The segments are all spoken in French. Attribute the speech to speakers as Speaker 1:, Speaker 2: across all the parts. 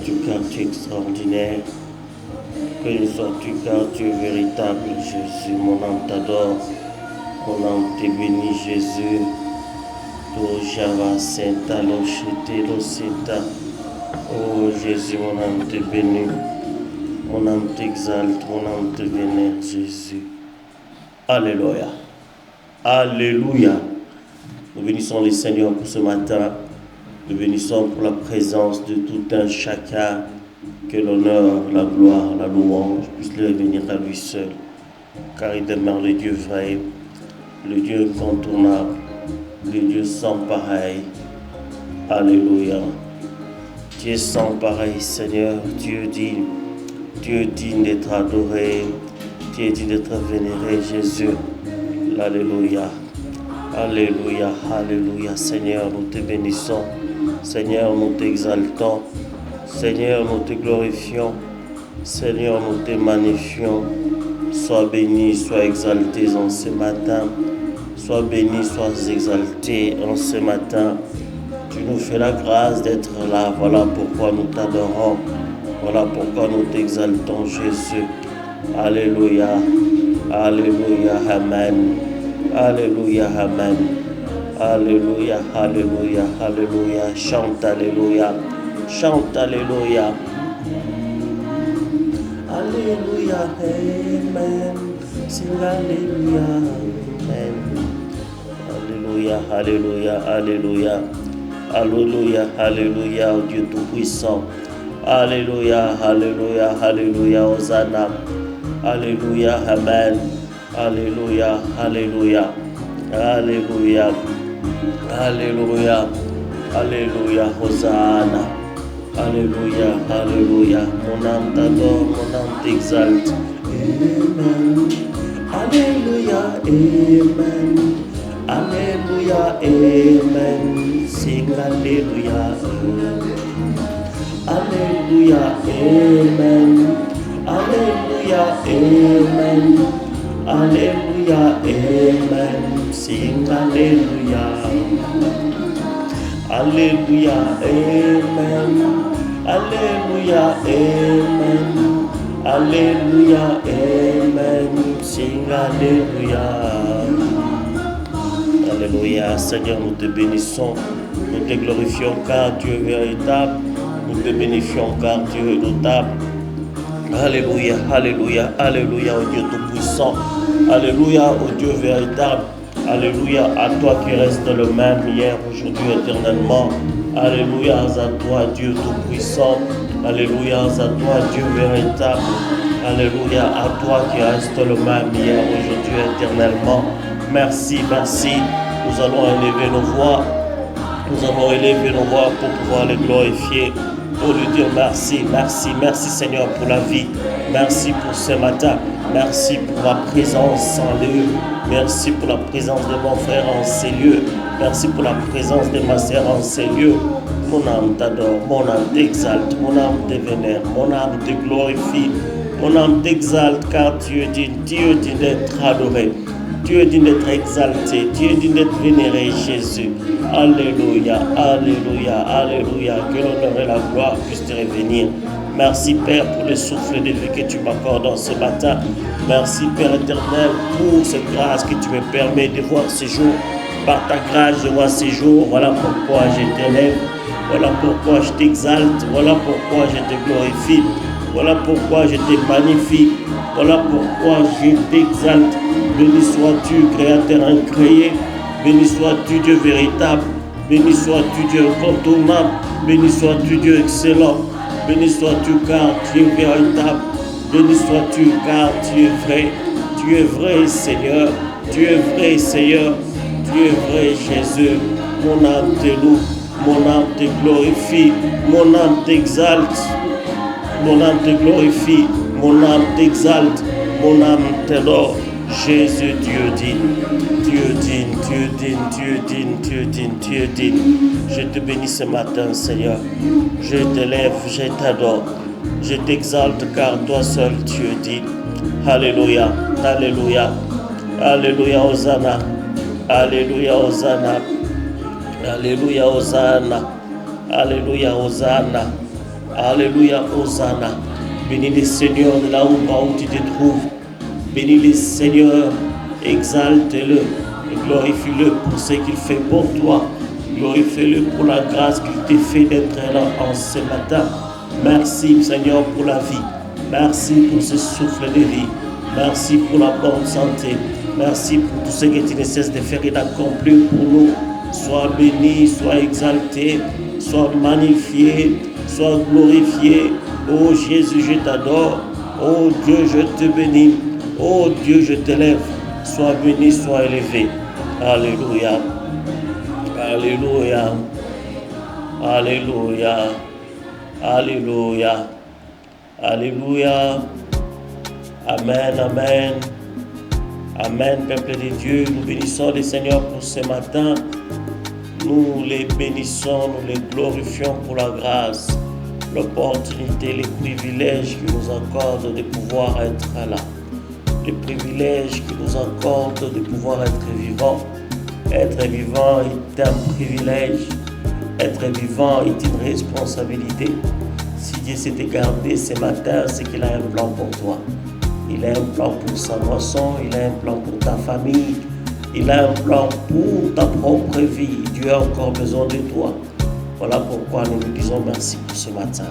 Speaker 1: sois-tu car tu es extraordinaire. Béni sois-tu car tu es véritable, Jésus. Mon âme t'adore. Mon âme te bénit, Jésus. To Java Senta Lochete Loseta. Oh Jésus, mon âme te bénit. Mon âme t'exalte, mon âme te vénère, Jésus. Alléluia. Alléluia. Nous bénissons les Seigneurs pour ce matin. Nous bénissons pour la présence de tout un chacun. Que l'honneur, la gloire, la louange puissent lui revenir à lui seul. Car il demeure le Dieu vrai, le Dieu incontournable, le Dieu sans pareil. Alléluia. Dieu sans pareil, Seigneur, Dieu digne d'être adoré, Dieu digne d'être vénéré, Jésus. Alléluia. Alléluia, alléluia. Seigneur, nous te bénissons. Seigneur, nous t'exaltons. Seigneur, nous te glorifions. Seigneur, nous te magnifions. Sois béni, sois exalté en ce matin. Sois béni, sois exalté en ce matin. Tu nous fais la grâce d'être là. Voilà pourquoi nous t'adorons. Voilà pourquoi nous t'exaltons, Jésus. Alléluia. Alléluia. Amen. Alléluia. Amen. Alléluia. Alléluia. Alléluia. Chante Alléluia. Chante Alléluia. Alléluia. Amen. Sing Alléluia. Amen. Alléluia. Alléluia. Alléluia. Alléluia. Alléluia. Au Dieu Tout-Puissant. Alléluia. Alléluia. Alléluia. Hosanna. Alléluia. Amen. Alléluia. Alléluia. Alléluia. Alléluia. Alléluia. Hosanna. Alléluia. Alléluia. Mon âme t'adore, mon âme t'exalte. Amen. Alléluia. Amen. Alléluia. Amen. Sing Alléluia. Alléluia. Amen. Alléluia. Amen. Alléluia. Amen. Sing Alléluia. Alléluia. Amen. Alléluia. Amen. Alléluia. Amen. Sing Alléluia. Alléluia. Seigneur, nous te bénissons. Nous te glorifions car tu es véritable. Nous te bénifions car tu es notable. Alléluia, alléluia, alléluia au Dieu Tout-Puissant. Alléluia au Dieu véritable. Alléluia à toi qui restes le même hier, aujourd'hui, éternellement. Alléluia à toi Dieu Tout-Puissant. Alléluia à toi Dieu véritable. Alléluia à toi qui restes le même hier, aujourd'hui, éternellement. Merci, merci. Nous allons élever nos voix. Nous allons élever nos voix pour pouvoir les glorifier. Pour lui dire merci, merci, merci Seigneur pour la vie. Merci pour ce matin. Merci pour la présence en lieu. Merci pour la présence de mon frère en ces lieux. Merci pour la présence de ma sœur en ces lieux. Mon âme t'adore, mon âme t'exalte, mon âme te vénère, mon âme te glorifie. Mon âme t'exalte car tu es digne d'être adoré. Dieu est digne d'être exalté, Dieu est digne d'être vénéré, Jésus. Alléluia, alléluia, alléluia. Que l'honneur et la gloire puissent te revenir. Merci Père pour le souffle de vie que tu m'accordes dans ce matin. Merci Père éternel pour cette grâce que tu me permets de voir ce jour. Par ta grâce, je vois ce jour. Voilà pourquoi je t'élève. Voilà pourquoi je t'exalte. Voilà pourquoi je te glorifie. Voilà pourquoi je te magnifie. Voilà pourquoi je t'exalte. Béni sois-tu, Créateur incréé. Béni sois-tu, Dieu véritable. Béni sois-tu, Dieu incontournable. Béni sois-tu, Dieu excellent. Béni sois-tu, car tu es véritable. Béni sois-tu, car tu es vrai. Tu es vrai, Seigneur. Tu es vrai, Seigneur. Tu es vrai, Jésus. Mon âme te loue. Mon âme te glorifie. Mon âme t'exalte. Mon âme te glorifie. Mon âme t'exalte. Mon âme t'adore. Jésus, Dieu digne, Dieu digne, Dieu digne, Dieu digne, Dieu digne, Dieu digne. Je te bénis ce matin, Seigneur. Je t'élève, je t'adore. Je t'exalte car toi seul tu es digne. Alléluia, alléluia, alléluia, Hosanna, alléluia, Hosanna, alléluia, Hosanna, alléluia, Hosanna, Alléluia, Hosanna. Bénis le Seigneur de là où tu te trouves. Bénis le Seigneur, exalte-le et glorifie-le pour ce qu'il fait pour toi. Glorifie-le pour la grâce qu'il te fait d'être là en ce matin. Merci Seigneur pour la vie. Merci pour ce souffle de vie. Merci pour la bonne santé. Merci pour tout ce que tu ne cesses de faire et d'accomplir pour nous. Sois béni, sois exalté, sois magnifié, sois glorifié. Oh Jésus, je t'adore. Oh Dieu, je te bénis. Oh Dieu, je t'élève. Sois béni, sois élevé. Alléluia. Alléluia. Alléluia. Alléluia. Alléluia. Amen, amen. Amen, peuple de Dieu. Nous bénissons le Seigneur pour ce matin. Nous les bénissons, nous les glorifions pour la grâce, l'opportunité, les privilèges qu'il nous accorde de pouvoir être là. Les privilèges qu'il nous accorde de pouvoir être vivant. Être vivant est un privilège. Être vivant est une responsabilité. Si Dieu s'était gardé ce matin, c'est qu'il a un plan pour toi. Il a un plan pour sa moisson, il a un plan pour ta famille, il a un plan pour ta propre vie. Dieu a encore besoin de toi. Voilà pourquoi nous lui disons merci pour ce matin.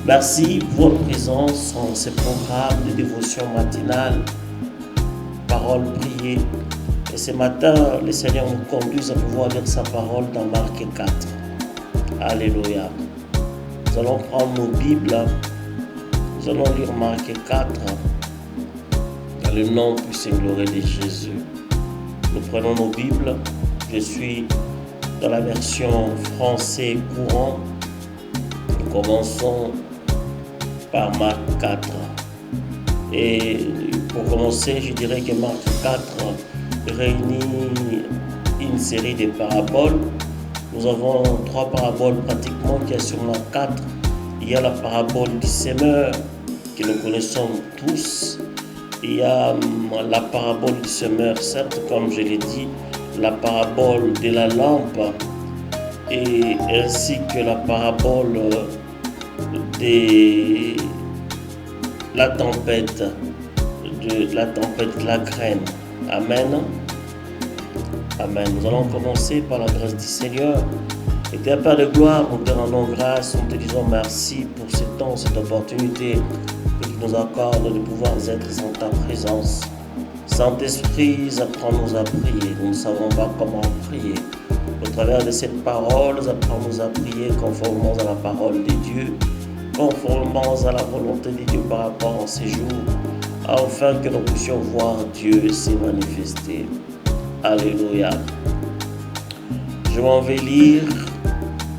Speaker 1: Merci pour votre présence en ce programme de dévotion matinale, parole priée. Et ce matin, le Seigneur nous conduit à pouvoir lire sa parole dans Marc 4. Alléluia. Nous allons prendre nos Bibles. Nous allons lire Marc 4. Dans le nom puissant et glorieux de Jésus. Nous prenons nos Bibles. Je suis dans la version français courant. Nous commençons par Marc 4. Et pour commencer, je dirais que Marc 4 réunit une série de paraboles. Nous avons 3 paraboles pratiquement qui sont sur la 4. Il y a la parabole du semeur que nous connaissons tous. Il y a la parabole du semeur, certes, comme je l'ai dit, la parabole de la lampe et ainsi que la parabole de la tempête, de la graine. Amen. Amen. Nous allons commencer par la grâce du Seigneur. Éternel Père de gloire, nous te rendons grâce, nous te disons merci pour ce temps, cette opportunité que tu nous accordes de pouvoir être en ta présence. Saint-Esprit, apprends-nous à prier. Nous ne savons pas comment prier. Au travers de cette parole, apprends-nous à prier conformément à la parole de Dieu, conformément à la volonté de Dieu par rapport à ces jours, afin que nous puissions voir Dieu se manifester. Alléluia. Je m'en vais lire.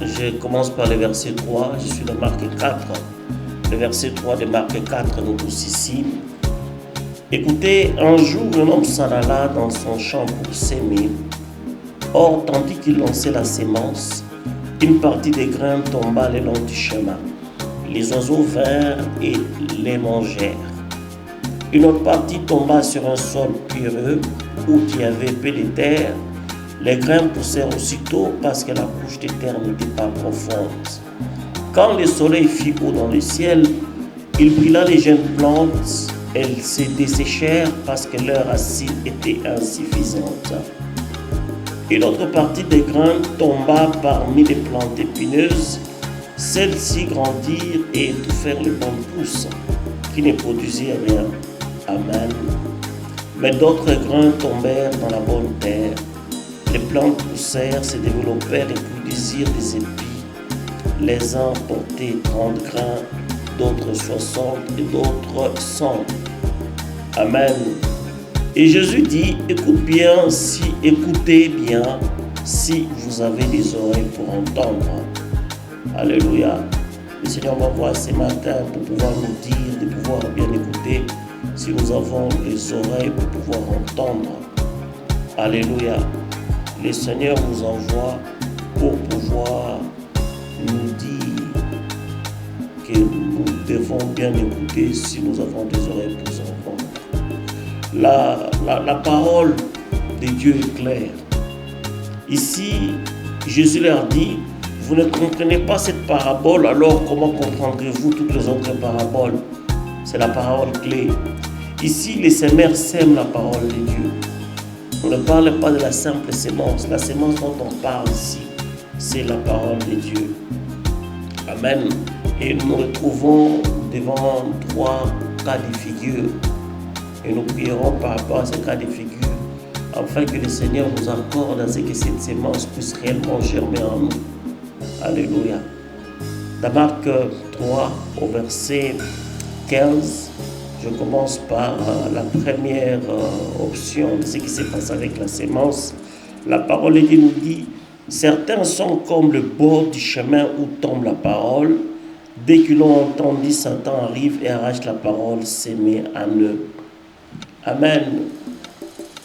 Speaker 1: Je commence par le verset 3. Je suis dans Marc 4. Le verset 3 de Marc 4, nous tous ici. Écoutez, un jour, un homme s'en alla dans son champ pour s'aimer. Or, tandis qu'il lançait la sémence, une partie des grains tomba le long du chemin. Les oiseaux vinrent et les mangèrent. Une autre partie tomba sur un sol pierreux où il y avait peu de terre. Les grains poussèrent aussitôt parce que la couche de terre n'était pas profonde. Quand le soleil fit haut dans le ciel, il brûla les jeunes plantes. Elles se desséchèrent parce que leur acide était insuffisante. Une autre partie des grains tomba parmi les plantes épineuses. Celles-ci grandirent et étouffèrent les bonnes pousses, qui ne produisaient rien. Amen. Mais d'autres grains tombèrent dans la bonne terre. Les plantes poussèrent, se développèrent et produisirent des épis. Les uns portaient 30 grains, d'autres 60 et d'autres 100. Amen. Et Jésus dit, écoutez bien, si vous avez des oreilles pour entendre. Alléluia. Le Seigneur m'envoie ce matin pour pouvoir nous dire, de pouvoir bien écouter, si nous avons les oreilles pour pouvoir entendre. Alléluia. Le Seigneur nous envoie pour pouvoir nous dire que nous devons bien écouter si nous avons des oreilles pour entendre. La parole de Dieu est claire. Ici, Jésus leur dit, vous ne comprenez pas cette parabole, alors comment comprendrez-vous toutes les autres paraboles? C'est la parole clé. Ici, les semeurs sèment la parole de Dieu. On ne parle pas de la simple sémence. La sémence dont on parle ici, c'est la parole de Dieu. Amen. Et nous nous retrouvons devant 3 cas de figure. Et nous prierons par rapport à ces cas de figure, afin que le Seigneur nous accorde à ce que cette sémence puisse réellement germer en nous. Alléluia. Dans Marc 3, au verset 15, je commence par la première option de ce qui s'est passé avec la sémence. La parole de Dieu nous dit: certains sont comme le bord du chemin où tombe la parole. Dès qu'ils l'ont entendu, Satan arrive et arrache la parole sémée en eux. Amen.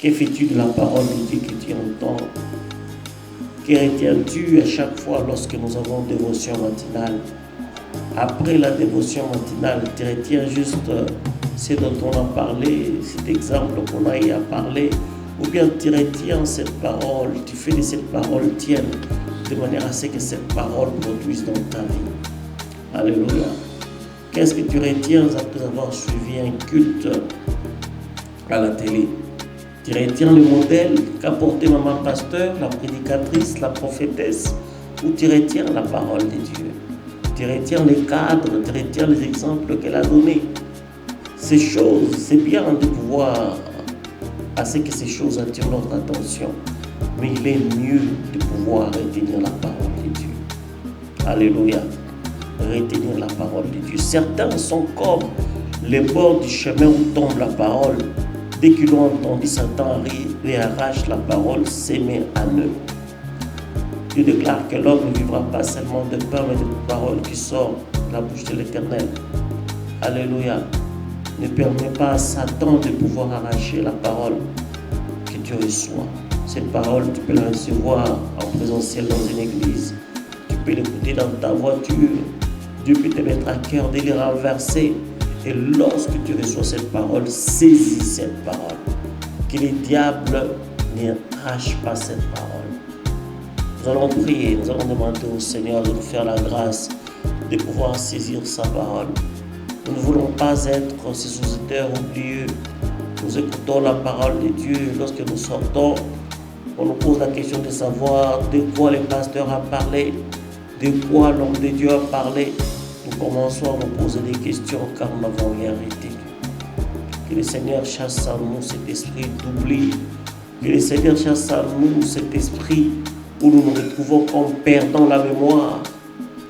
Speaker 1: Que fais-tu de la parole de Dieu que tu entends? Que retiens-tu à chaque fois lorsque nous avons dévotion matinale? Après la dévotion matinale, tu retiens juste ce dont on a parlé, cet exemple qu'on a eu à parler, ou bien tu retiens cette parole, tu fais de cette parole tienne, de manière à ce que cette parole produise dans ta vie. Alléluia. Qu'est-ce que tu retiens après avoir suivi un culte à la télé? Tu retiens le modèle qu'a porté maman pasteur, la prédicatrice, la prophétesse, ou tu retiens la parole de Dieu? Tu retiens les cadres, tu retiens les exemples qu'elle a donnés. Ces choses, c'est bien de pouvoir, à ce que ces choses attirent notre attention, mais il est mieux de pouvoir retenir la parole de Dieu. Alléluia. Retenir la parole de Dieu. Certains sont comme les bords du chemin où tombe la parole. Dès qu'ils l'ont entendu, Satan arrive et arrache la parole sémée en eux. Dieu déclare que l'homme ne vivra pas seulement de pain, mais de paroles qui sortent de la bouche de l'Éternel. Alléluia. Ne permets pas à Satan de pouvoir arracher la parole que tu reçois. Cette parole, tu peux la recevoir en présentiel dans une église. Tu peux l'écouter dans ta voiture. Dieu peut te mettre à cœur de les renverser. Et lorsque tu reçois cette parole, saisis cette parole. Que les diables n'arrachent pas cette parole. Nous allons prier, nous allons demander au Seigneur de nous faire la grâce de pouvoir saisir sa parole. Nous ne voulons pas être ces auditeurs oublieux. Nous écoutons la parole de Dieu. Lorsque nous sortons, on nous pose la question de savoir de quoi le pasteur a parlé, de quoi l'homme de Dieu a parlé. Nous commençons à nous poser des questions car nous n'avons rien retenu. Que le Seigneur chasse en nous cet esprit d'oubli. Que le Seigneur chasse en nous cet esprit où nous nous retrouvons comme perdant la mémoire.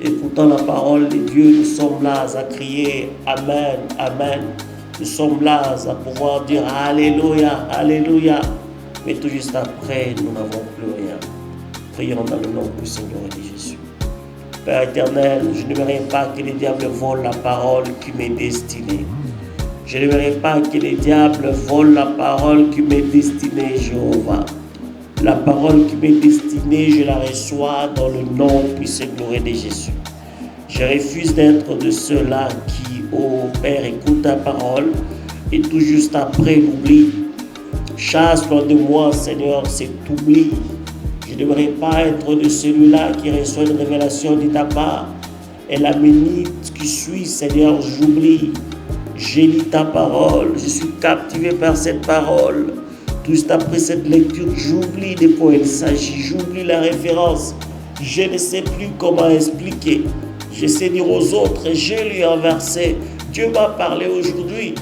Speaker 1: Écoutant la parole de Dieu, nous sommes là à crier Amen, Amen. Nous sommes là à pouvoir dire Alléluia, Alléluia. Mais tout juste après, nous n'avons plus rien. Prions dans le nom du Seigneur et de Jésus. Père éternel, je n'aimerais pas que les diables volent la parole qui m'est destinée. Je n'aimerais pas que les diables volent la parole qui m'est destinée, Jéhovah. La parole qui m'est destinée, je la reçois dans le nom puissant et glorieux de Jésus. Je refuse d'être de ceux-là qui, ô Père, écoutent ta parole et tout juste après l'oubli. Chasse loin de moi, Seigneur, cet oubli. Je ne devrais pas être de celui-là qui reçoit une révélation de ta part. Et la minute qui suit, Seigneur, j'oublie. J'ai lu ta parole, je suis captivé par cette parole. Juste après cette lecture, j'oublie de quoi il s'agit, j'oublie la référence. Je ne sais plus comment expliquer. J'essaie de dire aux autres, j'ai lu un verset. Dieu m'a parlé aujourd'hui,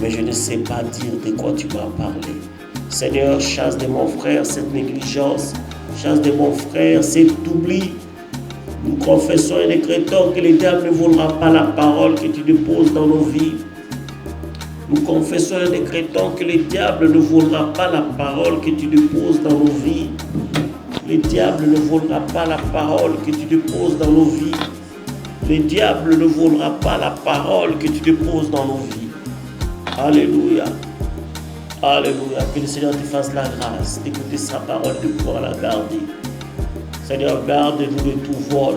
Speaker 1: mais je ne sais pas dire de quoi tu m'as parlé. Seigneur, chasse de mon frère cette négligence, chasse de mon frère cet oubli. Nous confessons et décrétons que le diable ne volera pas la parole que tu déposes dans nos vies. Nous confessons et décrétons que le diable ne volera pas la parole que tu déposes dans nos vies. Le diable ne volera pas la parole que tu déposes dans nos vies. Le diable ne volera pas la parole que tu déposes dans nos vies. Alléluia. Alléluia. Que le Seigneur te fasse la grâce d'écouter sa parole, de pouvoir la garder. Seigneur, garde-nous de tout vol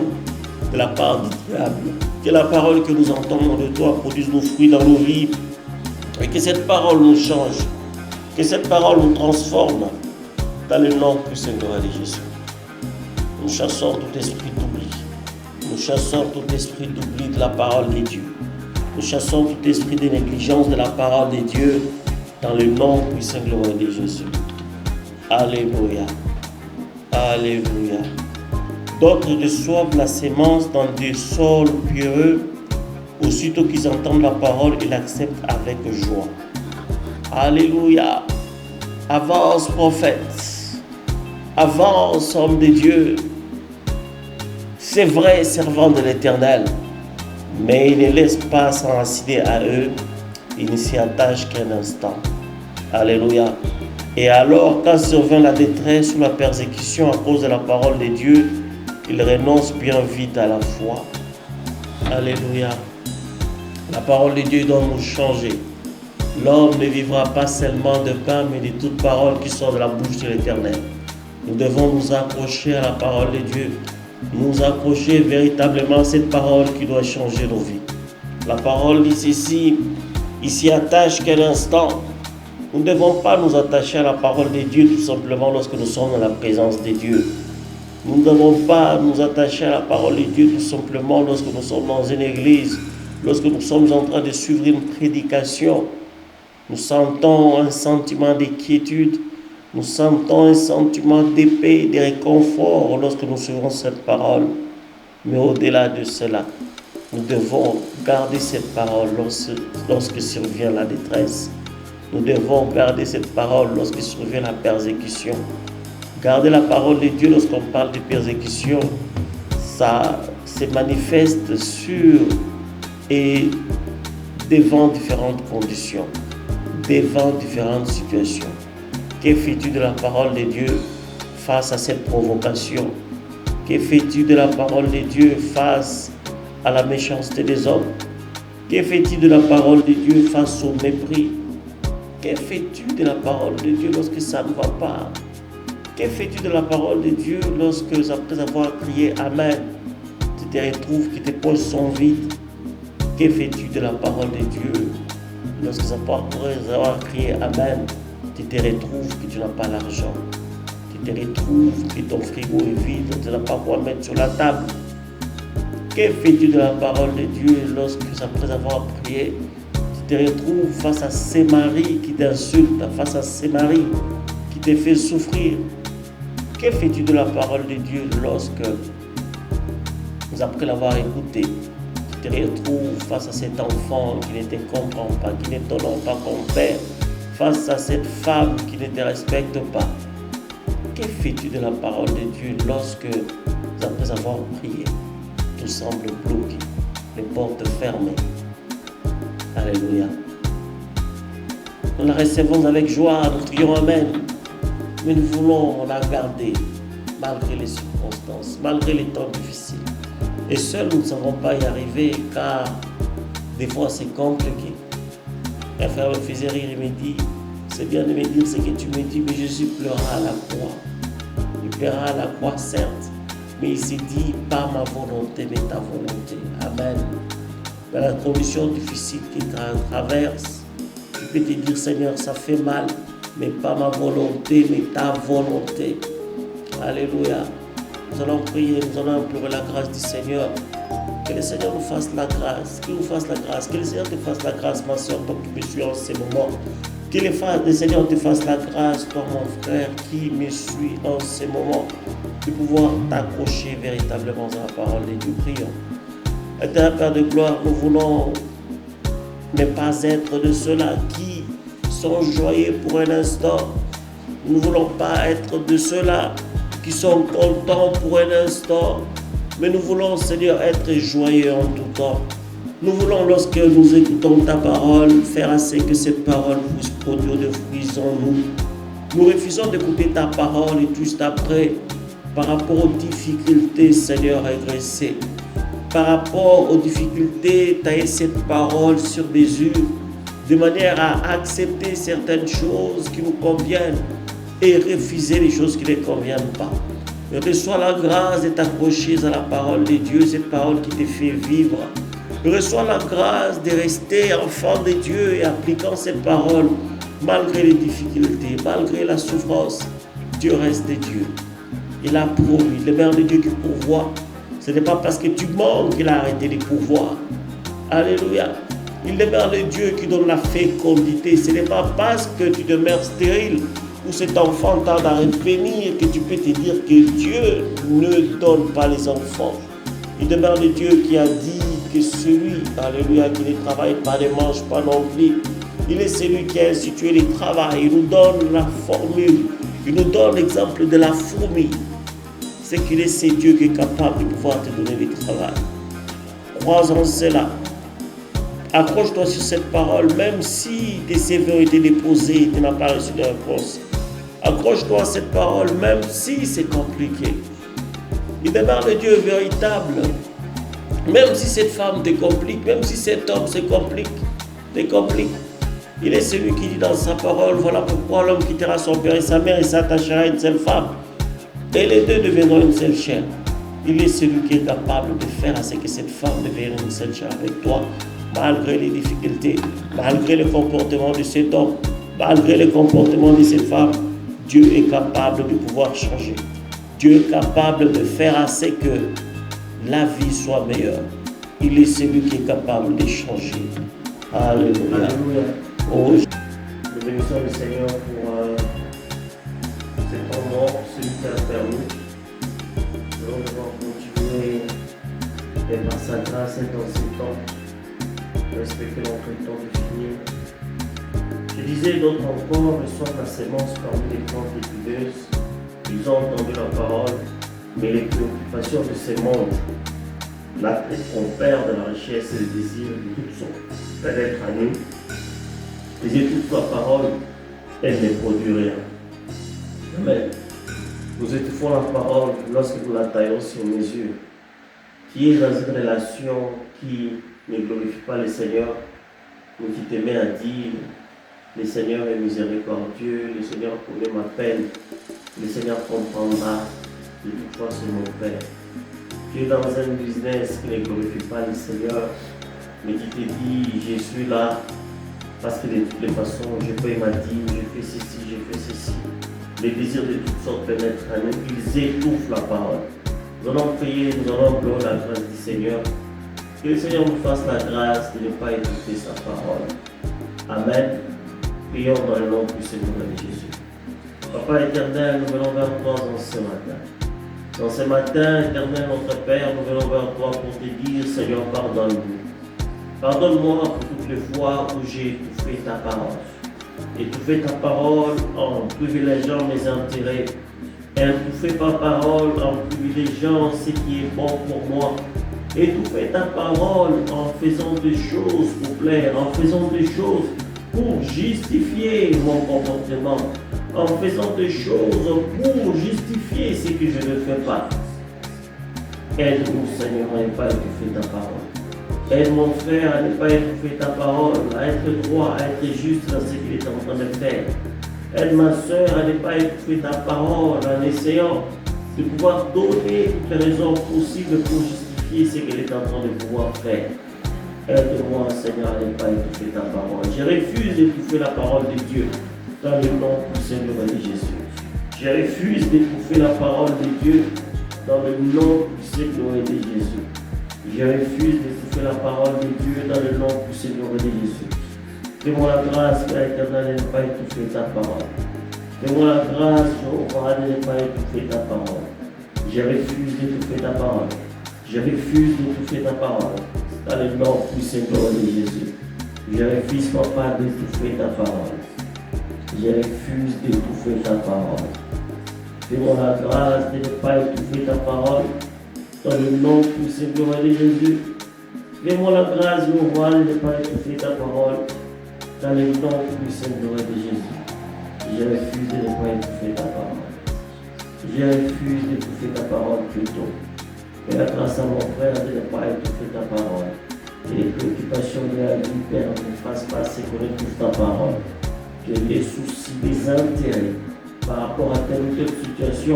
Speaker 1: de la part du diable. Que la parole que nous entendons de toi produise nos fruits dans nos vies. Et que cette parole nous change. Que cette parole nous transforme. Dans le nom puissant de Jésus. Nous chassons tout esprit d'oubli. Nous chassons tout esprit d'oubli de la parole de Dieu. Nous chassons tout esprit de négligence de la parole de Dieu dans le nom puissant et glorieux de Jésus. Alléluia. Alléluia. D'autres reçoivent la sémence dans des sols pierreux. Aussitôt qu'ils entendent la parole, ils l'acceptent avec joie. Alléluia. Avance, prophète. Avance, homme de Dieu. C'est vrai, servant de l'Éternel. Mais ils ne laissent pas s'enraciner à eux. Ils ne s'y attachent qu'un instant. Alléluia. Et alors, quand survient la détresse ou la persécution à cause de la parole de Dieu, ils renoncent bien vite à la foi. Alléluia. La parole de Dieu doit nous changer. L'homme ne vivra pas seulement de pain, mais de toute parole qui sort de la bouche de l'Éternel. Nous devons nous accrocher à la parole de Dieu. Nous accrocher véritablement à cette parole qui doit changer nos vies. La parole dit ceci, il s'y attache qu'un instant. Nous ne devons pas nous attacher à la parole de Dieu tout simplement lorsque nous sommes dans la présence de Dieu. Nous ne devons pas nous attacher à la parole de Dieu tout simplement lorsque nous sommes dans une église, lorsque nous sommes en train de suivre une prédication. Nous sentons un sentiment d'inquiétude, nous sentons un sentiment de paix, de réconfort lorsque nous suivons cette parole. Mais au-delà de cela, nous devons garder cette parole lorsque survient la détresse. Nous devons garder cette parole lorsque survient la persécution. Garder la parole de Dieu lorsqu'on parle de persécution, ça se manifeste sur et devant différentes conditions, devant différentes situations. Que fais-tu de la parole de Dieu face à cette provocation? Que fais-tu de la parole de Dieu face à la méchanceté des hommes? Que fais-tu de la parole de Dieu face au mépris? Que fais-tu de la parole de Dieu lorsque ça ne va pas? Que fais-tu de la parole de Dieu lorsque, après avoir crié Amen, tu te retrouves que tes poches sont vides? Que fais-tu de la parole de Dieu lorsque, après avoir crié Amen, tu te retrouves que tu n'as pas l'argent? Tu te retrouves que ton frigo est vide, tu n'as pas quoi mettre sur la table? Que fais-tu de la parole de Dieu lorsque, après avoir prié, tu te retrouves face à ces maris qui t'insultent, face à ces maris qui te font souffrir? Que fais-tu de la parole de Dieu lorsque, après l'avoir écouté, tu te retrouves face à cet enfant qui ne te comprend pas, qui ne t'honore pas comme père, face à cette femme qui ne te respecte pas? Que fais-tu de la parole de Dieu lorsque, après avoir prié, tout semble bloqué, les portes fermées? Alléluia. Nous la recevons avec joie, nous crions Amen. Mais nous voulons la garder malgré les circonstances, malgré les temps difficiles. Et seuls, nous ne savons pas y arriver car des fois c'est compliqué. Un frère me faisait rire, il me dit, c'est bien de me dire ce que tu me dis, mais Jésus pleura à la croix. Il pleura à la croix, certes, mais il s'est dit, pas ma volonté, mais ta volonté. Amen. Dans la condition difficile qu'il traverse, tu peux te dire, Seigneur, ça fait mal, mais pas ma volonté, mais ta volonté. Alléluia. Nous allons prier, nous allons implorer la grâce du Seigneur. Que le Seigneur nous fasse la grâce, qu'il nous fasse la grâce, que le Seigneur te fasse la grâce, ma soeur, toi qui me suis en ces moments. Que le Seigneur te fasse la grâce, toi mon frère qui me suis en ces moments, de pouvoir t'accrocher véritablement à la parole de Dieu. Prions. Éternel Père de gloire, nous voulons ne pas être de ceux-là qui sont joyeux pour un instant. Nous ne voulons pas être de ceux-là qui sont contents pour un instant. Mais nous voulons, Seigneur, être joyeux en tout temps. Nous voulons, lorsque nous écoutons ta parole, faire assez que cette parole puisse produire des fruits en nous. Nous refusons d'écouter ta parole et juste après, par rapport aux difficultés, Seigneur, régressées. Par rapport aux difficultés, tailler cette parole sur mesure, de manière à accepter certaines choses qui nous conviennent et refuser les choses qui ne conviennent pas. Reçois la grâce de t'accrocher à la parole de Dieu, cette parole qui te fait vivre. Reçois la grâce de rester enfant de Dieu et appliquant cette parole malgré les difficultés, malgré la souffrance. Dieu reste Dieu. Il a promis, le Père de Dieu qui pourvoit. Ce n'est pas parce que tu manques qu'il a arrêté de pouvoir. Alléluia. Il demeure le Dieu qui donne la fécondité. Ce n'est pas parce que tu demeures stérile ou cet enfant tarde à revenir que tu peux te dire que Dieu ne donne pas les enfants. Il demeure le Dieu qui a dit que celui, alléluia, qui ne travaille pas, ne mange pas non plus. Il est celui qui a institué le travail. Il nous donne la formule. Il nous donne l'exemple de la fourmi. C'est qu'il est ce Dieu qui est capable de pouvoir te donner le travail. Crois en cela. Accroche-toi sur cette parole, même si tes CV ont été déposés et tu n'as pas reçu de réponse. Accroche-toi à cette parole, même si c'est compliqué. Il demeure le Dieu véritable. Même si cette femme te complique, même si cet homme te complique. Il est celui qui dit dans sa parole, voilà pourquoi l'homme quittera son père et sa mère et s'attachera à une seule femme. Et les deux deviendront une seule chair. Il est celui qui est capable de faire à ce que cette femme devienne une seule chair avec toi, malgré les difficultés, malgré le comportement de cet homme, malgré le comportement de cette femme. Dieu est capable de pouvoir changer. Dieu est capable de faire à ce que la vie soit meilleure. Il est celui qui est capable de changer. Alléluia.
Speaker 2: Alléluia.
Speaker 1: Oh,
Speaker 2: nous bénissons le Seigneur pour cet moment, celui qui a permis. Nous allons continuer et par sa grâce et dans ces temps, respecter notre temps de finir. Je disais d'autres encore, reçoivent la sémence parmi les plantes épineuses. Ils ont entendu la parole, mais les préoccupations de ce monde, l'attrait qu'on perd de la richesse et le désir de toutes sortes pénètrent à nous. Les études de la parole, elle ne produit rien. Amen. Nous étouffons la parole lorsque nous la taillons sur mesure, qui est dans une relation qui ne glorifie pas le Seigneur, mais qui te met à dire: le Seigneur est miséricordieux, le Seigneur connaît ma peine, le Seigneur comprendra, de toute fois c'est mon Père. Tu es dans un business qui ne glorifie pas le Seigneur, mais qui te dit: je suis là parce que de toutes les façons, je paye ma dîme, je fais ceci, je fais ceci. Les désirs de toutes sortes pénètrent à nous, ils étouffent la parole. Nous allons prier, nous allons implorer la grâce du Seigneur. Que le Seigneur nous fasse la grâce de ne pas étouffer sa parole. Amen. Prions dans le nom du Seigneur de Jésus. Papa éternel, nous venons vers toi dans ce matin. Dans ce matin, éternel notre Père, nous venons vers toi pour te dire: Seigneur, pardonne-nous. Pardonne-moi pour toutes les fois où j'ai étouffé ta parole. Étouffer ta parole en privilégiant mes intérêts. Étouffer ta parole en privilégiant ce qui est bon pour moi. Étouffer ta parole en faisant des choses pour plaire, en faisant des choses pour justifier mon comportement, en faisant des choses pour justifier ce que je ne fais pas. Aide-nous, Seigneur, à ne pas étouffer ta parole. Aide mon frère à ne pas étouffer ta parole, à être droit, à être juste dans ce qu'il est en train de faire. Aide ma soeur à ne pas étouffer ta parole en essayant de pouvoir donner toutes les raisons possibles pour justifier ce qu'elle est en train de pouvoir faire. Aide-moi, Seigneur, à ne pas étouffer ta parole. Je refuse d'étouffer la parole de Dieu dans le nom du Seigneur de Jésus. Je refuse d'étouffer la parole de Dieu dans le nom du Seigneur de Jésus. Je refuse d'étouffer la parole de Dieu dans le nom du Seigneur de Jésus. Fais-moi la grâce, Père éternel, de ne pas étouffer ta parole. Fais-moi la grâce, Jéhovah, de ne pas étouffer ta parole. Je refuse d'étouffer ta parole. Je refuse d'étouffer ta parole dans le nom du Seigneur de Jésus. Je refuse, Papa, d'étouffer ta parole. Je refuse d'étouffer ta parole. Fais-moi la grâce de ne pas étouffer ta parole dans le nom du Seigneur de Jésus. Fais-moi la grâce, Jéhovah, de ne pas étouffer ta parole dans le nom du Seigneur de Jésus. Je refuse de ne pas étouffer ta parole. Je refuse d'étouffer ta parole plutôt. Fais la grâce à mon frère de ne pas étouffer ta parole. Que les préoccupations de la vie, Père, ne fassent pas ce qu'on étouffe ta parole. Que les soucis, les intérêts par rapport à telle ou telle situation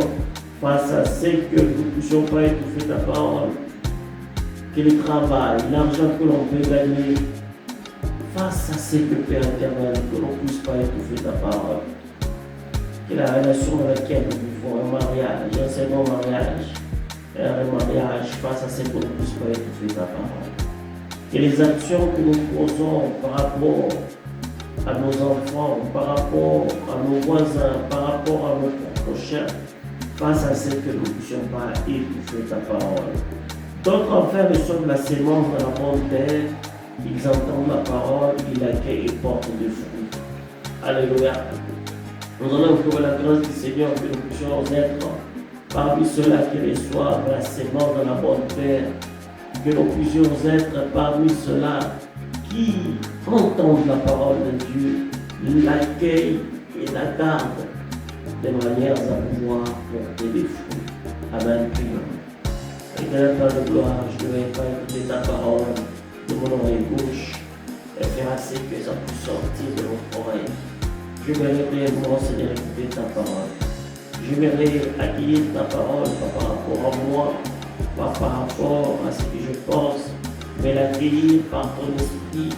Speaker 2: face à ce que nous ne puissions pas étouffer ta parole. Que le travail, l'argent que l'on peut gagner, face à ce que Père éternel, que l'on ne puisse pas étouffer ta parole. Que la relation dans laquelle nous vivons, un mariage, un second mariage, un mariage face à ce qu'on ne puisse pas étouffer ta parole. Que les actions que nous posons par rapport à nos enfants, par rapport à nos voisins, par rapport à nos prochains, face à ce que nous ne puissions pas étouffer ta parole. D'autres enfants reçoivent la sémence dans la bonne terre, ils entendent la parole, ils l'accueillent et portent des fruits. Alléluia. Nous allons trouver la grâce du Seigneur que nous puissions être parmi ceux-là qui reçoivent la sémence dans la bonne terre, que nous puissions être parmi ceux-là qui entendent la parole de Dieu, l'accueillent et la gardent de manière à pouvoir porter des fruits. Amen. Éternel Père de gloire, je ne vais pas écouter ta parole de mon oreille gauche et faire assez que ça puisse sortir de notre oreille. Je vais réellement, Seigneur, écouter ta parole. Je vais accueillir ta parole, pas par rapport à moi, pas par rapport à ce que je pense, mais l'accueillir par ton esprit,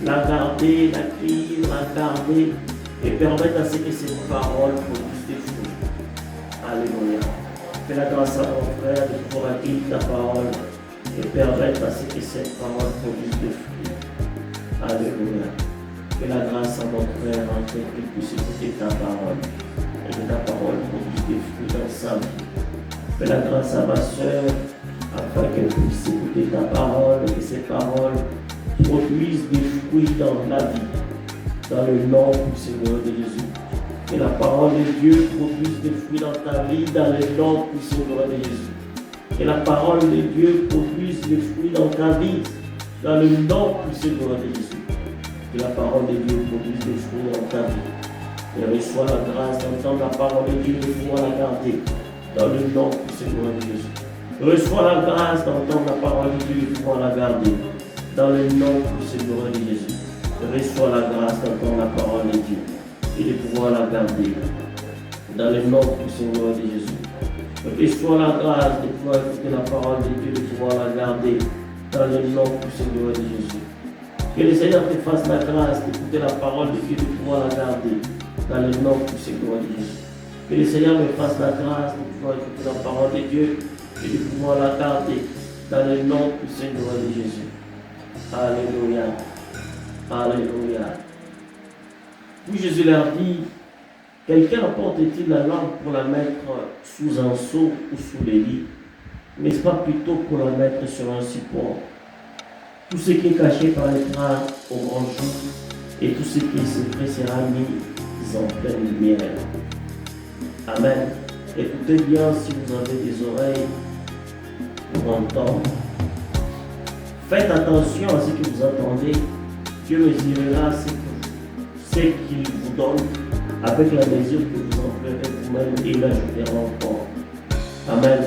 Speaker 2: la garder, l'accueillir, la garder et permettre à ce que cette parole produise des fruits. Alléluia. Fais la grâce à mon frère de pouvoir accueillir ta parole et permettre à ce que cette parole produise des fruits. Alléluia. Fais la grâce à mon frère afin qu'il puisse écouter ta parole et que ta parole produise des fruits dans sa vie. Fais la grâce à ma soeur afin qu'elle puisse écouter ta parole et que ces paroles produisent des fruits dans la vie. Dans le nom du Seigneur de Jésus. Que la parole de Dieu produise des fruits dans ta vie, dans le nom du Seigneur de Jésus. Que la parole de Dieu produise des fruits dans ta vie, dans le nom du Seigneur de Jésus. Que la parole de Dieu produise des fruits dans ta vie. Et reçois la grâce d'entendre la parole de Dieu et de pouvoir la garder, dans le nom du Seigneur de Jésus. Reçois la grâce d'entendre la parole de Dieu et de pouvoir la garder, dans le nom du Seigneur de Jésus. Reçois la grâce d'entendre la parole de Dieu et de pouvoir la garder dans le nom du Seigneur de Jésus. Reçois la grâce de pouvoir écouter la parole de Dieu et de pouvoir la garder dans le nom du Seigneur de Jésus. Que le Seigneur te fasse la grâce d'écouter la parole de Dieu et de pouvoir la garder dans le nom du Seigneur de Jésus. Que le Seigneur me fasse la grâce de pouvoir écouter la parole de Dieu et de pouvoir la garder dans le nom du Seigneur de Jésus. Alléluia. Alléluia. Puis Jésus leur dit, quelqu'un apporte-t-il la lampe pour la mettre sous un seau ou sous les lits? N'est-ce pas plutôt pour la mettre sur un support? Tout ce qui est caché paraîtra au grand jour, et tout ce qui est secret sera mis en pleine lumière. Amen. Écoutez bien si vous avez des oreilles pour entendre. Faites attention à ce que vous entendez. Dieu mesurera ce qu'il vous donne avec la mesure que vous emploierez vous-même et l'ajoutera encore. Amen.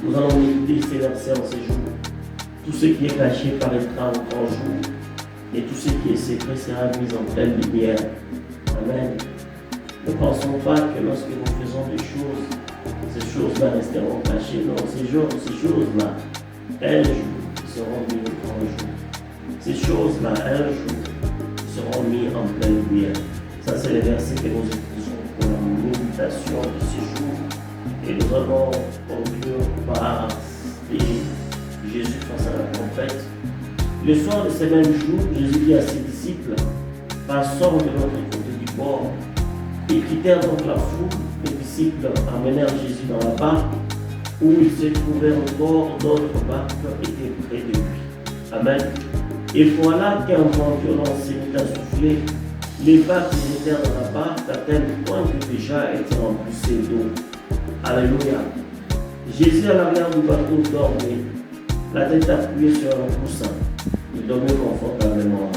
Speaker 2: Nous allons méditer ces versets en ces jours. Tout ce qui est caché paraîtra au grand jour, et tout ce qui est secret sera mis en pleine lumière. Amen. Ne pensons pas que lorsque nous faisons des choses, ces choses-là resteront cachées. Non, ces choses-là, un jour, seront mises au grand jour. Ces choses-là, un jour, seront mises en pleine lumière. Ça, c'est les versets que nous utilisons pour la méditation de ces jours. Et nous allons conclure par Jésus face à la trompette. Le soir de ce même jour, Jésus dit à ses disciples, passons de l'autre côté du bord. Ils quittèrent donc la foule. Les disciples amenèrent Jésus dans la barque où il se trouvait encore d'autres barques étaient près de lui. Amen. Et voilà qu'un vent violent s'est mis à souffler. Les barques qui étaient dans la barque à tel point que déjà étaient remplissées d'eau. Alléluia. Jésus à l'arrière du bateau dormait, la tête appuyée sur un coussin. Il dormait confortablement.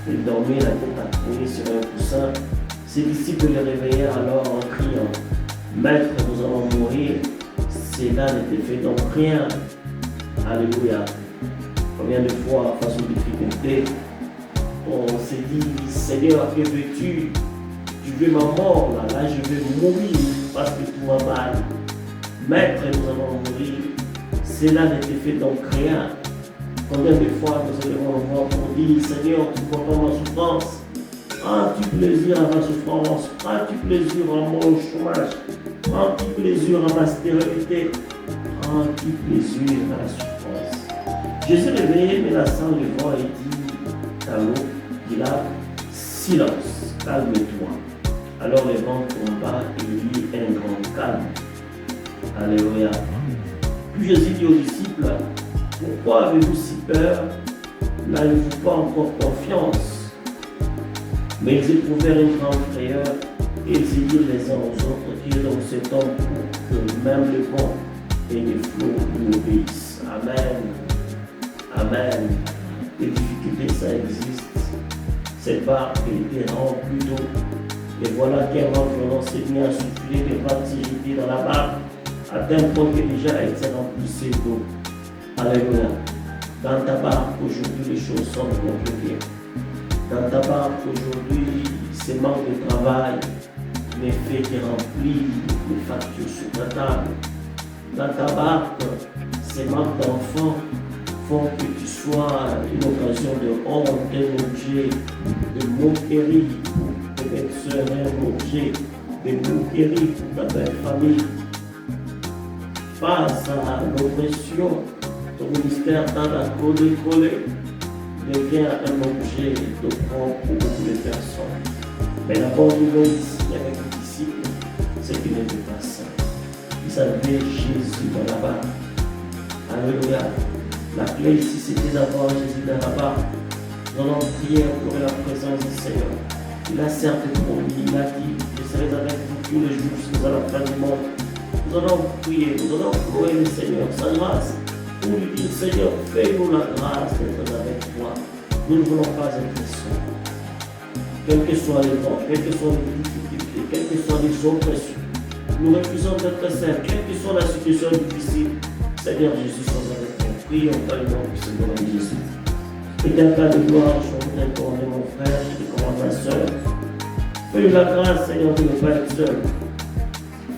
Speaker 2: Il dormait la tête appuyée sur un coussin. Ses disciples le réveillèrent alors en criant, Maître, nous allons mourir. Cela n'était fait donc rien. Alléluia. Combien de fois, face aux difficultés, on s'est dit, Seigneur, que veux-tu? Tu veux ma mort, là je vais mourir parce que tout va mal. Maître, nous allons mourir. Cela n'était fait donc rien. Combien de fois nous allons voir pour dire, Seigneur, tu vois pas ma souffrance? Prends-tu plaisir à ma souffrance? Prends-tu plaisir à mon chômage? Prends du plaisir à ma stérilité. Prends du plaisir à la souffrance. Jésus réveillé, menaçant le vent et dit à l'eau, il a silence, calme-toi. Alors le vent tomba et il y eut un grand calme. Alléluia. Puis Jésus dit aux disciples, pourquoi avez-vous si peur? N'avez-vous pas encore confiance? Mais ils éprouvèrent une grande frayeur et ils dirent les uns aux autres, qui est donc cet homme pour que même le vent et les flots lui obéissent. Amen. Amen. Les difficultés, ça existe. Cette barque était remplie d'eau. Et voilà qu'un vent violent s'est mis à souffler, les vagues s'irritaient dans la barque, à tel point que déjà elle s'est remplissée d'eau. Alléluia. Dans ta barque, aujourd'hui, les choses sont compliquées. Dans ta barque, aujourd'hui, c'est manque de travail, les faits qui remplissent les factures sur ta table. Dans ta barque, ces manques d'enfants font que tu sois une occasion de honte, un objet de moquerie pour tes belles sœurs, un objet de moquerie pour ta belle famille. Face à l'oppression, ton ministère dans la collée devient un objet de prendre pour beaucoup de personnes. Mais la bonne nouvelle ici avec les disciples, c'est qu'ils n'étaient pas ça. Ils avaient Jésus dans la barque. Alléluia. La clé ici, c'était d'avoir Jésus dans la barque. Nous allons prier pour la présence du Seigneur. Il a certes promis, il a dit, je serai avec vous tous les jours jusqu'à la fin du monde. Nous allons prier, nous allons louer le Seigneur, sa grâce, pour lui dire, Seigneur, fais-nous la grâce d'être avec toi. Nous ne voulons pas être seuls. Quels que soient les vents, quelles que soient les difficultés, quelles que soient les oppressions, nous refusons d'être seuls, quelle que soit la situation difficile. Seigneur Jésus, sois avec nous. Prions dans le nom du Seigneur Jésus. Éternel de gloire, je voudrais commander mon frère, je te commande ma soeur. Fais-lui la grâce, Seigneur, de ne pas être seul.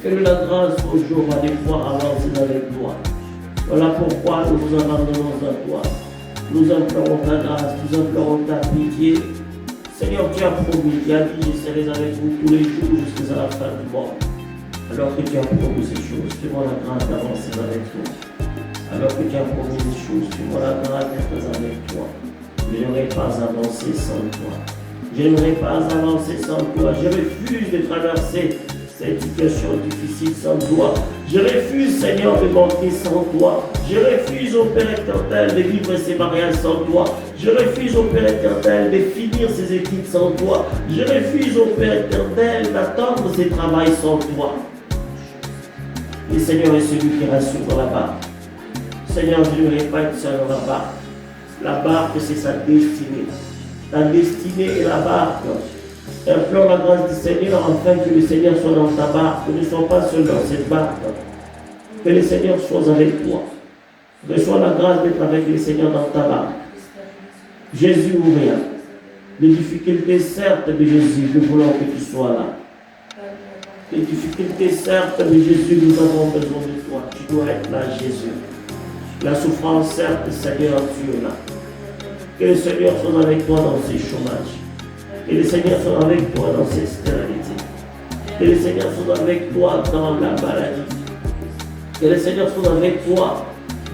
Speaker 2: Fais-lui la grâce aujourd'hui à des fois avancer avec toi. Voilà pourquoi nous vous abandonnons à toi. Nous implorons ta grâce, nous implorons ta pitié. Seigneur, tu as promis, tu as dit, je serai avec vous tous les jours jusqu'à la fin du monde. Alors que tu as promis ces choses, fais-moi la grâce d'avancer avec toi. Alors que tu as promis ces choses, fais-moi la grâce d'être avec toi. Je n'aimerais pas avancer sans toi. Je n'aimerais pas avancer sans toi. Je refuse de traverser cette situation difficile sans toi. Je refuse, Seigneur, de manquer sans toi. Je refuse, au Père éternel, de vivre ces mariages sans toi. Je refuse, au Père éternel, de finir ces études sans toi. Je refuse, au Père éternel, d'attendre ces travails sans toi. Le Seigneur est celui qui rassure dans la barque. Seigneur, je ne vais pas être seul dans la barque. La barque, c'est sa destinée. Ta destinée est la barque. Implore la grâce du Seigneur afin que le Seigneur soit dans ta barque. Ne sois pas seul dans cette barque. Que le Seigneur soit avec toi. Reçois la grâce d'être avec le Seigneur dans ta barque. Jésus ou rien. Les difficultés, certes, de Jésus, nous voulons que tu sois là. Les difficultés, certes, de Jésus, nous avons besoin de toi. Tu dois être là, Jésus. La souffrance, certes, Seigneur, tu es là. Que le Seigneur soit avec toi dans ces chômages. Que le Seigneur soit avec toi dans ces stérilités. Que le Seigneur soit avec toi dans la maladie. Que le Seigneur soit avec toi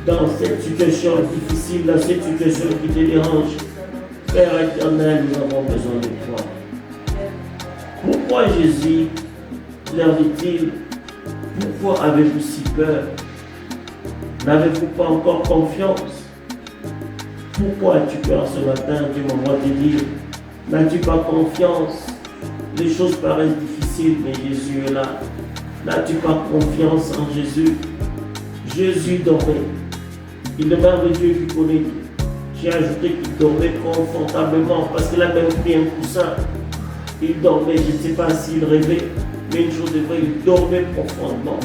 Speaker 2: dans cette situation difficile, dans cette situation qui te dérange. Père éternel, nous avons besoin de toi. Pourquoi Jésus leur dit-il, pourquoi avez-vous si peur? N'avez-vous pas encore confiance? Pourquoi as-tu peur ce matin? Tu m'envoies te dire, n'as-tu pas confiance? Les choses paraissent difficiles, mais Jésus est là. N'as-tu pas confiance en Jésus? Jésus dormait. Il est le merveilleux qui connaît. J'ai ajouté qu'il dormait confortablement parce qu'il a même pris un coussin. Il dormait, je ne sais pas s'il rêvait, mais une chose est vraie, il dormait profondément.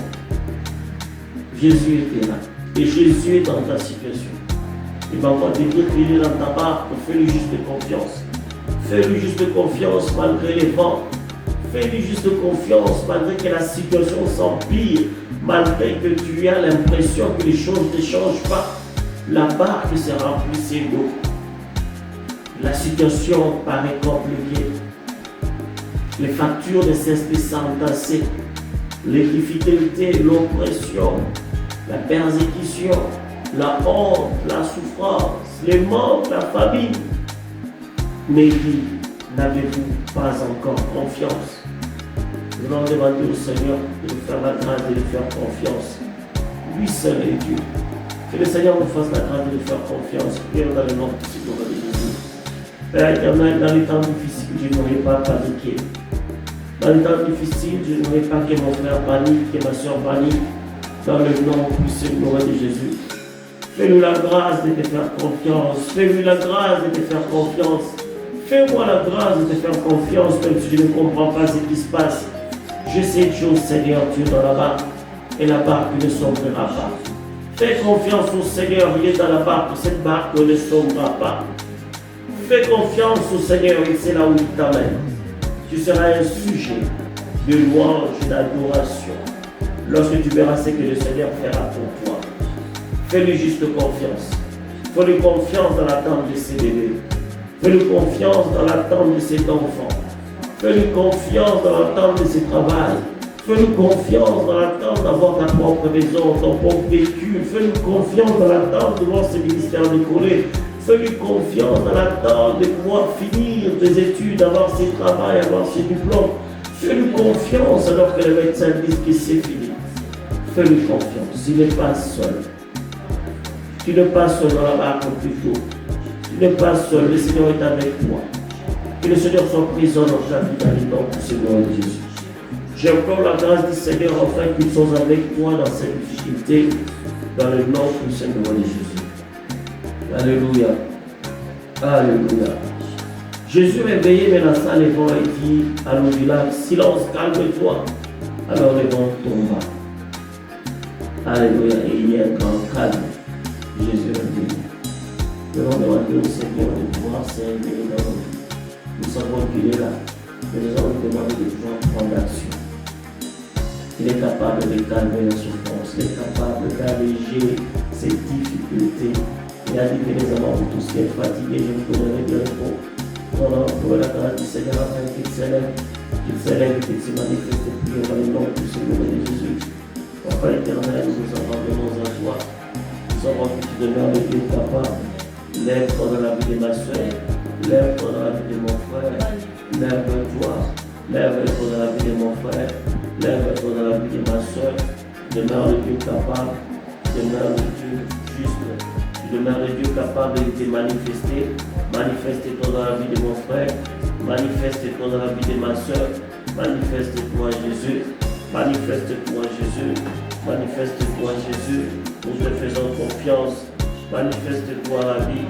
Speaker 2: Jésus était là. Et Jésus est dans ta situation. Il va pas te dire qu'il est dans ta barque. Fais-lui juste confiance. Fais-lui juste confiance malgré les vents. Fais-lui juste confiance malgré que la situation s'empire. Malgré que tu as l'impression que les choses ne changent pas. La barque se remplissait d'eau. La situation paraît compliquée. Les factures ne cessent de s'entasser. L'infidélité, l'oppression, la persécution, la honte, la souffrance, les manques, la famine. Mais dit, n'avez-vous pas encore confiance? Nous allons demander au Seigneur de nous faire la grâce de lui faire confiance. Lui seul est Dieu. Que le Seigneur nous fasse la grâce de lui faire confiance. Prions dans le nom de Jésus. Père éternel, dans les temps difficiles, je n'aurais pas paniqué. Dans les temps difficiles, je n'aurais pas que mon frère panique, que ma soeur panique. Dans le nom puissant de Jésus. Fais-nous la grâce de te faire confiance. Fais-nous la grâce de te faire confiance. Fais-moi la grâce de te faire confiance, même si je ne comprends pas ce qui se passe. Je sais une chose, Seigneur, tu es dans la barque, et la barque ne sombrera pas. Fais confiance au Seigneur, il est dans la barque, cette barque ne sombrera pas. Fais confiance au Seigneur, et c'est là où il t'amène. Tu seras un sujet de louange et d'adoration lorsque tu verras ce que le Seigneur fera pour toi. Fais-lui juste confiance. Fais-lui confiance dans l'attente de ses bébés. Fais-lui confiance dans l'attente de ses enfants. Fais-lui confiance dans l'attente de ses travails. Fais-lui confiance dans l'attente d'avoir ta propre maison, ton propre véhicule. Fais-lui confiance dans l'attente de voir ses ministères décoller. Fais-lui confiance dans l'attente de pouvoir finir des études, avoir ses travails, avoir ses diplômes. Fais-lui confiance alors que les médecins disent que c'est fini. Fais-lui confiance. Il n'est pas seul. Tu n'es pas seul dans la barque plutôt. Tu n'es pas seul. Le Seigneur est avec toi. Que le Seigneur soit présent dans ta vie dans les temps du Seigneur Jésus. J'ai encore la grâce du Seigneur afin qu'ils soient avec toi dans cette difficulté, dans le nom du Seigneur Jésus. Alléluia. Alléluia. Jésus réveillé menaça les vents et dit à nos villages, silence, calme-toi. Alors les vents tomba. Alléluia. Et il y a un grand calme. Jésus réveillé. Nous allons demander au Seigneur de pouvoir servir dans nos vies. Nous savons qu'il est là, mais nous allons demander de pouvoir prendre action. Il est capable de calmer la souffrance, il est capable d'alléger ces difficultés. Il a dit que les amants pour tous qui est fatigués, je vous donnerai de repos. Nous allons trouver la grâce du Seigneur afin qu'il s'élève et qu'il se manifeste plus dans le nom du Seigneur de Jésus. Papa éternel, nous nous abandonnons à toi. Nous savons que tu demeures le Dieu capable. Lève-toi dans la vie de ma soeur. Lève-toi dans la vie de mon frère. Lève-toi. Lève-toi dans la vie de mon frère. Lève-toi dans la vie de ma soeur. Demeure le Dieu capable. Demeure le Dieu juste. Demeure le Dieu capable de te manifester. Manifeste-toi dans la vie de mon frère. Manifeste-toi dans la vie de ma soeur. Manifeste-toi Jésus. Manifeste-toi Jésus. Manifeste-toi Jésus. Nous te faisons confiance. Manifeste-toi la vie.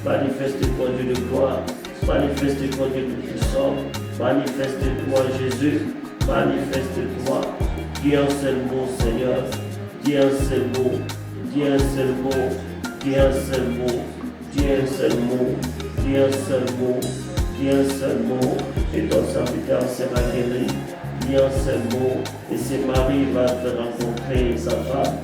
Speaker 2: Manifeste-toi Dieu de gloire. Manifeste-toi Dieu tout-puissant. Manifeste-toi Jésus. Manifeste-toi. Dis un seul mot, Seigneur. Dis un seul mot. Dis un seul mot. Dis un seul mot. Dis un seul mot. Dis un seul mot. Dis un seul mot. Et ton serviteur sera guéri. Dis un seul mot. Et c'est Marie va te rencontrer sa femme.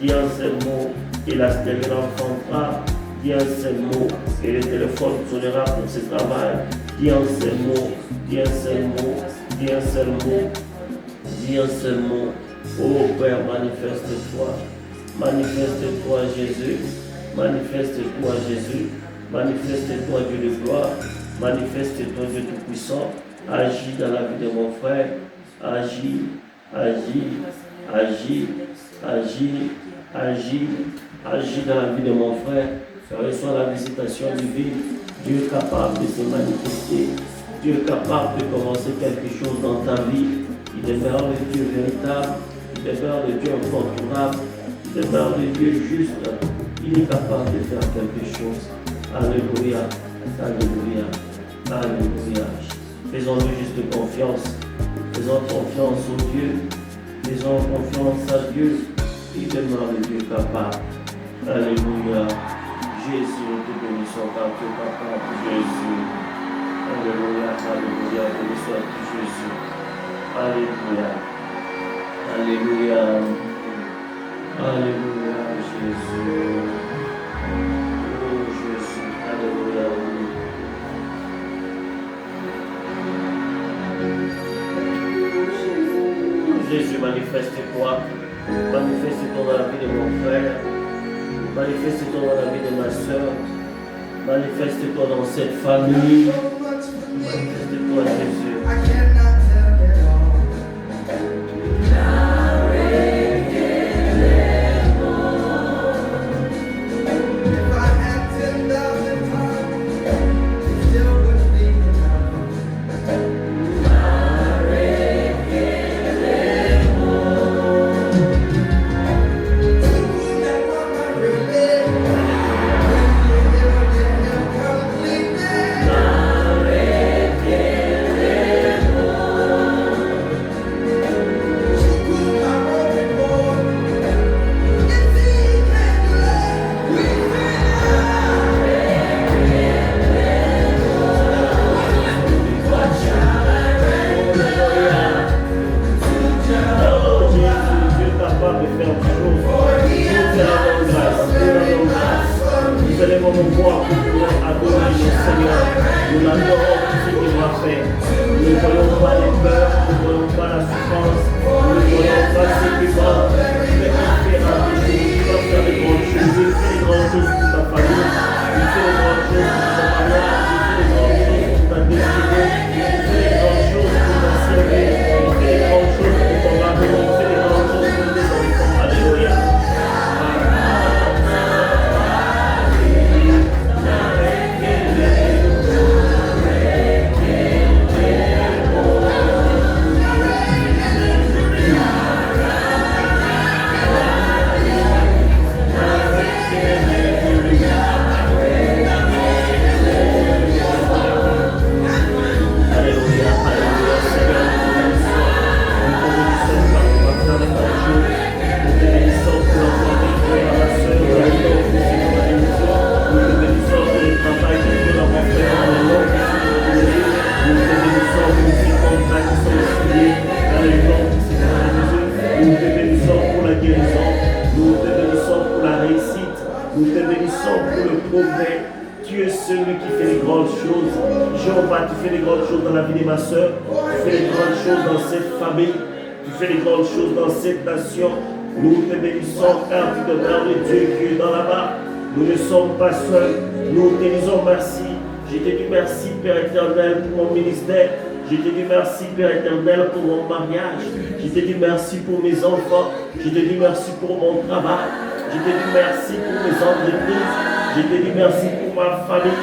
Speaker 2: Dis un seul mot. Et la stérile enfantera. Dis un seul mot. Et le téléphone sonnera pour ce travail. Dis un seul mot. Dis un seul mot. Dis un seul mot. Dis un seul mot. Oh Père, manifeste-toi. Manifeste-toi Jésus. Manifeste-toi Jésus. Manifeste-toi Dieu de gloire. Manifeste-toi Dieu tout-puissant. Agis dans la vie de mon frère. Agis, agis, agis, agis, agis, agis dans la vie de mon frère. Reçois la visitation divine. Dieu est capable de se manifester. Dieu est capable de commencer quelque chose dans ta vie. Il demeure le Dieu véritable. Il demeure le Dieu incontournable. Il demeure le Dieu juste. Il est capable de faire quelque chose. Alléluia. Alléluia. Alléluia. Faisons-lui juste confiance. Faisons confiance au Dieu. Faisons confiance à Dieu. Il demeure le Dieu capable. Alléluia. Jésus, nous te bénissons car tu es capable. Jésus. Alléluia. Alléluia. Béni sois-tu, Jésus. Alléluia. Alléluia. Alléluia, Jésus. Oh, Jésus. Alléluia.
Speaker 1: Jésus, manifeste-toi. Manifeste-toi dans la vie de mon frère. Manifeste-toi dans la vie de ma soeur. Manifeste-toi dans cette famille. Manifeste-toi, Jésus. Tu es celui qui fait les grandes choses. Jéhovah, tu fais les grandes choses dans la vie de ma soeur. Tu fais les grandes choses dans cette famille. Tu fais les grandes choses dans cette nation. Nous te bénissons car tu demeures le Dieu qui est dans la barre. Nous ne sommes pas seuls. Nous te disons merci. Je te dis merci, Père éternel, pour mon ministère. Je te dis merci, Père éternel, pour mon mariage. Je te dis merci pour mes enfants. Je te dis merci pour mon travail. Je te dis merci pour mes entreprises. Je te dis merci pour ma famille.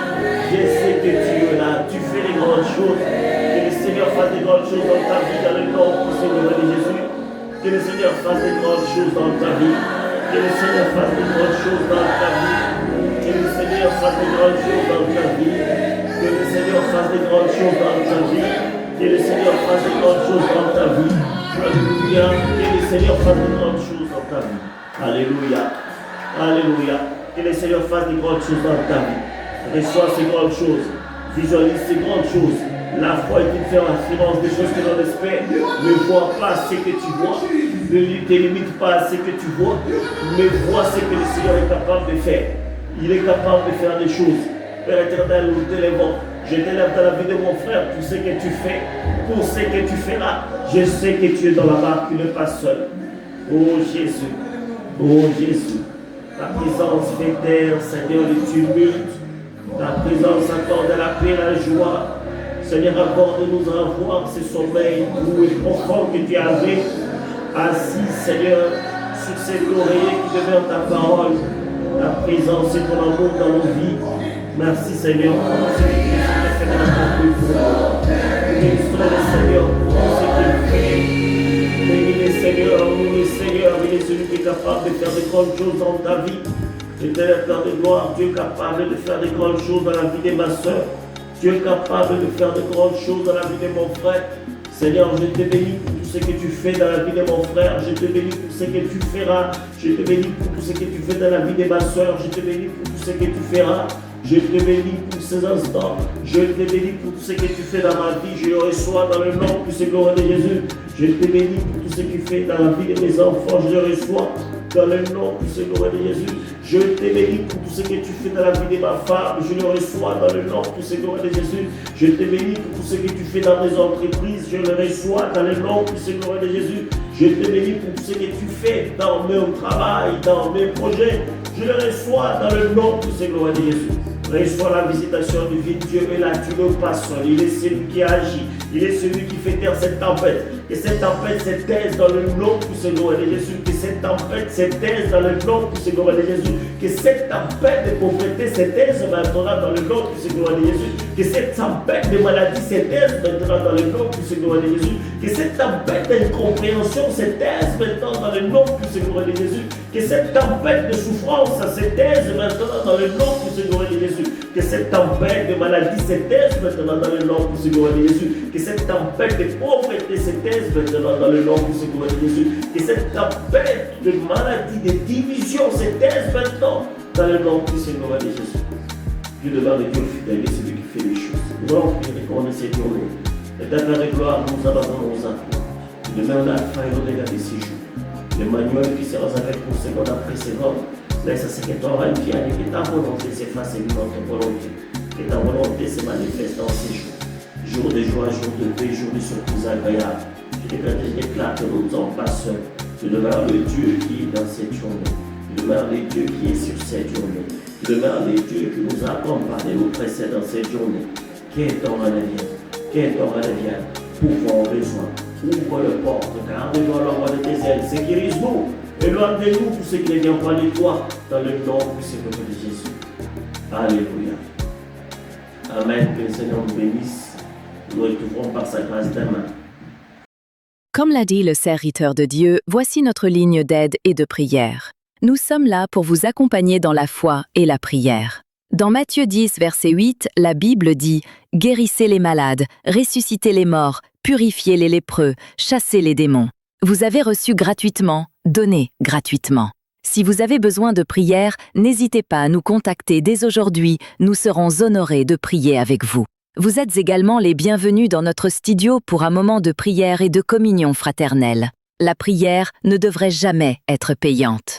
Speaker 1: Je sais que tu es là. Tu fais les grandes choses. Que le Seigneur fasse des grandes choses dans ta vie, dans le nom du Seigneur de Jésus. Que le Seigneur fasse des grandes choses dans ta vie. Que le Seigneur fasse des grandes choses dans ta vie. Que le Seigneur fasse des grandes choses dans ta vie. Que le Seigneur fasse des grandes choses dans ta vie. Que le Seigneur fasse des grandes choses dans ta vie. Alléluia. Que le Seigneur fasse des grandes choses dans ta vie. Alléluia. Alléluia. Que le Seigneur fasse des grandes choses dans ta vie. Reçois ces grandes choses. Visualise ces grandes choses. La foi est une ferme assurance des choses que l'on espère. Ne vois pas ce que tu vois. Ne te limite pas à ce que tu vois. Mais vois ce que le Seigneur est capable de faire. Il est capable de faire des choses. Père éternel, nous t'élèvons. Je t'élève dans la vie de mon frère pour ce que tu fais, pour ce que tu feras. Je sais que tu es dans la barque, tu n'es pas seul. Oh Jésus, oh Jésus, ta présence fait taire, Seigneur, le tumulte. Ta présence accorde la paix, la joie. Seigneur, accorde-nous à avoir ce sommeil doux et profond que tu avais assis, Seigneur, sur cet oreiller qui demeure ta parole. Ta présence et ton amour dans nos vies. Merci Seigneur pour ce que tu as fait dans notre vie. Bénissons le Seigneur pour ce qu'il fait. Bénis le Seigneur, nous le Seigneur, il est celui qui est capable de faire de grandes choses dans ta vie. Éternel de gloire, tu es capable de faire de grandes choses dans la vie de ma soeur. Tu es capable de faire de grandes choses dans la vie de mon frère. Seigneur, je te bénis pour tout ce que tu fais dans la vie de mon frère. Je te bénis pour ce que tu feras. Je te bénis pour tout ce que tu fais dans la vie de ma soeur. Je te bénis pour tout ce que tu feras. Je te bénis pour ces instants. Je te bénis pour tout ce que tu fais dans ma vie. Je le reçois dans le nom de ce gloire de Jésus. Je te bénis pour tout ce que tu fais dans la vie de mes enfants. Je le reçois
Speaker 2: dans le nom puissant et glorieux de Jésus. Je te bénis pour tout ce que tu fais dans la vie de ma femme. Je le reçois dans le nom puissant et glorieux de Jésus. Je te bénis pour tout ce que tu fais dans mes entreprises. Je le reçois dans le nom puissant et glorieux de Jésus. Je te bénis pour tout ce que tu fais dans mon travail, dans mes projets. Je le reçois dans le nom puissant et glorieux de Jésus. Reçois la visitation divine. Dieu est là, tu le passes. Il est celui qui agit. Il est celui qui fait taire cette tempête. Que cette tempête se taise dans le nom puissant et glorieux de Jésus. Que cette tempête se taise dans le nom puissant et glorieux de Jésus. Que cette tempête de pauvreté se taise maintenant dans le nom puissant et glorieux de Jésus. Que cette tempête de maladie se taise maintenant dans le nom puissant et glorieux de Jésus. Que cette tempête d'incompréhension se taise maintenant dans le nom puissant et glorieux de Jésus. Que cette tempête de souffrance se taise maintenant dans le nom puissant et glorieux de Jésus. Que cette tempête de maladie se taise maintenant dans le nom puissant et glorieux de Jésus. Que cette tempête de pauvreté se taise maintenant dans le nom puissant et glorieux de Jésus. Que cette tempête de maladie, de division se taise maintenant dans le nom puissant et glorieux de Jésus. Dieu demande Dieu fidèle, c'est celui qui fait les choses. Nous allons prier pour cette journée. Et d'être de gloire, nous abandonnons aux apôtres. Demain, on a fin et au-delà de ces jours. Le manuel qui sera avec nous seconde après seconde. Laisse à ce que ton règne qui arrive, que ta volonté s'efface et notre volonté. Que ta volonté se manifeste dans ces jours. Jour de joie, jour de paix, jour de surprise agréable. Je déclare que nous ne sommes pas seuls. Tu demeures le Dieu qui est dans cette journée. Tu demeures le Dieu qui est sur cette journée. Tu demeures le Dieu qui nous accompagne et nous précède dans cette journée. Qu'est ton revient? Qu'est ton revient? Pour vos besoins. Ouvre le porte, garde-nous à l'ombre de tes ailes. Sécurise-nous. Éloigne de nous tout ce qui ne vient pas de toi. Dans le nom puissant de Jésus. Alléluia. Amen. Que le Seigneur nous bénisse. Nous retrouverons par sa grâce demain.
Speaker 3: Comme l'a dit le serviteur de Dieu, voici notre ligne d'aide et de prière. Nous sommes là pour vous accompagner dans la foi et la prière. Dans Matthieu 10, verset 8, la Bible dit « Guérissez les malades, ressuscitez les morts, purifiez les lépreux, chassez les démons. » Vous avez reçu gratuitement, donnez gratuitement. Si vous avez besoin de prière, n'hésitez pas à nous contacter dès aujourd'hui, nous serons honorés de prier avec vous. Vous êtes également les bienvenus dans notre studio pour un moment de prière et de communion fraternelle. La prière ne devrait jamais être payante.